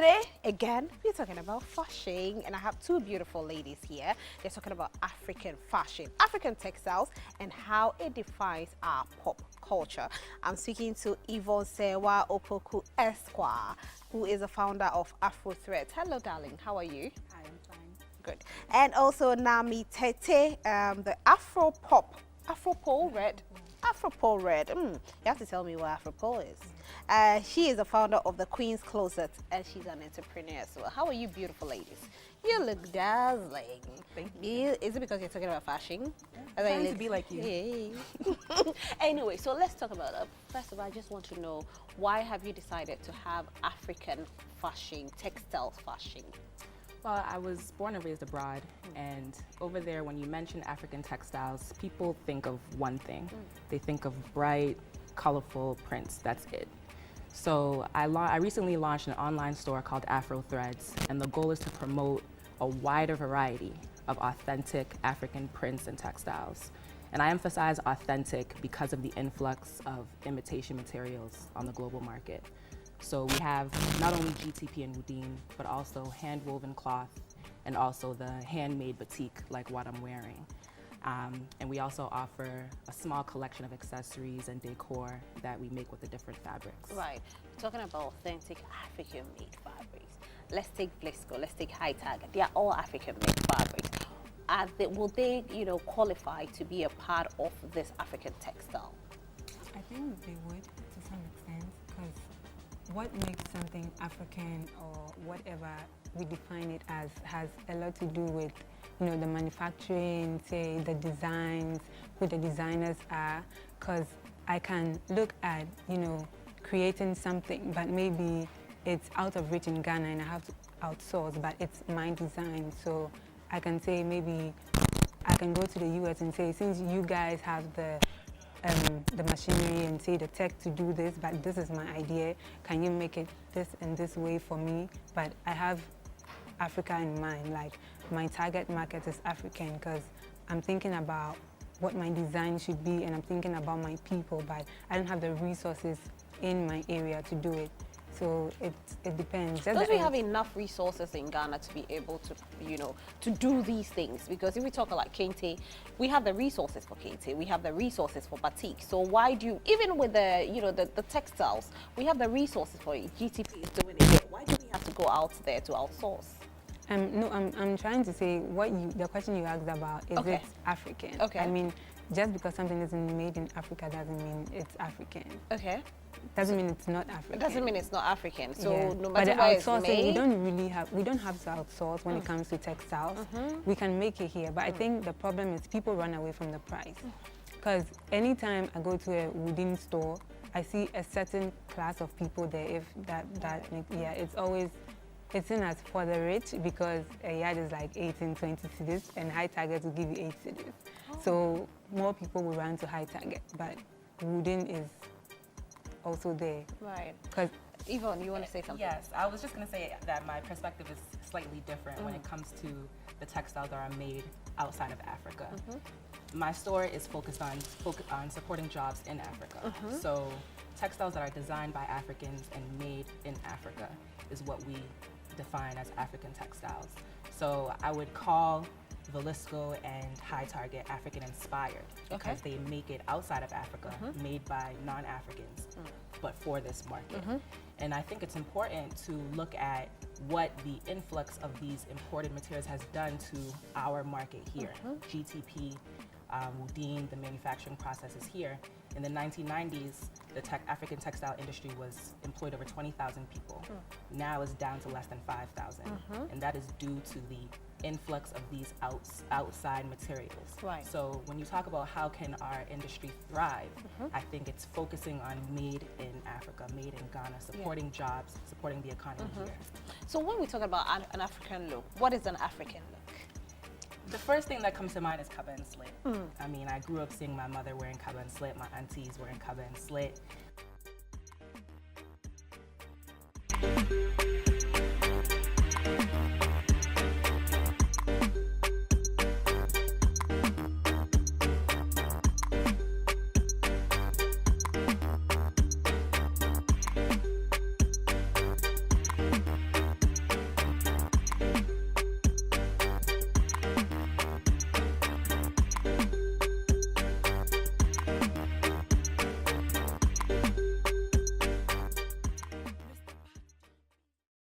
Today, again, we're talking about fashion, and I have two beautiful ladies here. They're talking about African fashion, African textiles, and how it defines our pop culture. I'm speaking to Yvonne Sewa Opoku Esquire, who is the founder of Afro Threads. Hello, darling. How are you? Hi, I'm fine. Good. And also Nami Tete, the Afro Pole Red. Afro Pole Red. You have to tell me what Afro Pole is. She is the founder of the Queen's Closet, and she's an entrepreneur as well. How are you, beautiful ladies? You look dazzling. Thank you. Is it because you're talking about fashion? I'm trying to be like you. Hey. Anyway, so let's talk about it. First of all, I just want to know, why have you decided to have African fashion, textiles fashion? Well, I was born and raised abroad, and over there, when you mention African textiles, people think of one thing. They think of bright, colorful prints. That's it. So I recently launched an online store called Afro Threads, and the goal is to promote a wider variety of authentic African prints and textiles. And I emphasize authentic because of the influx of imitation materials on the global market. So we have not only GTP and Woodin, but also hand-woven cloth and also the handmade batik like what I'm wearing. And we also offer a small collection of accessories and decor that we make with the different fabrics. Right. Talking about authentic African-made fabrics. Let's take Blisco, let's take High Target. They are all African-made fabrics. Will they, qualify to be a part of this African textile? I think they would to some extent, because what makes something African or whatever we define it as has a lot to do with, the manufacturing, say the designs, who the designers are. Because I can look at, creating something, but maybe it's out of reach in Ghana and I have to outsource, but it's my design. So I can say maybe I can go to the US and say, since you guys have the machinery and say the tech to do this, but this is my idea, can you make it this and this way for me? But I have Africa in mind, like my target market is African, because I'm thinking about what my design should be and I'm thinking about my people, but I don't have the resources in my area to do it. So it depends. Don't we have enough resources in Ghana to be able to, to do these things? Because if we talk like Kente, we have the resources for Kente, we have the resources for batik. So why do you, even with the, the textiles, we have the resources for it. GTP is doing it here. Why do we have to go out there to outsource? No, I'm trying to say the question you asked about, is it African? Okay. I mean, just because something isn't made in Africa doesn't mean it's African. Okay. Doesn't mean it's not African. It doesn't mean it's not African. So yeah. no matter where it's made, we don't have to outsource when it comes to textiles. We can make it here, but I think the problem is people run away from the price. Because anytime I go to a Woodin store, I see a certain class of people there. It's seen as for the rich, because a yard is like 18, 20 cedis, and High Target will give you 8 cedis. So more people will run to High Target, but Woodin is also there. Right. Because Yvonne, you want to say something? Yes, I was just going to say that my perspective is slightly different when it comes to the textiles that are made outside of Africa. My store is focused on supporting jobs in Africa. So textiles that are designed by Africans and made in Africa is what we define as African textiles. So I would call Velisco and High Target African inspired because they make it outside of Africa, made by non-Africans, but for this market. And I think it's important to look at what the influx of these imported materials has done to our market here. GTP, Woodin, the manufacturing process is here. In the 1990s, the African textile industry employed over 20,000 people. Now it's down to less than 5,000. And that is due to the influx of these outside materials. Right. So when you talk about how can our industry thrive, I think it's focusing on made in Africa, made in Ghana, supporting jobs, supporting the economy here. So when we talk about an African look, what is an African look? The first thing that comes to mind is kaba and slit. I mean, I grew up seeing my mother wearing kaba and slit, my aunties wearing kaba and slit.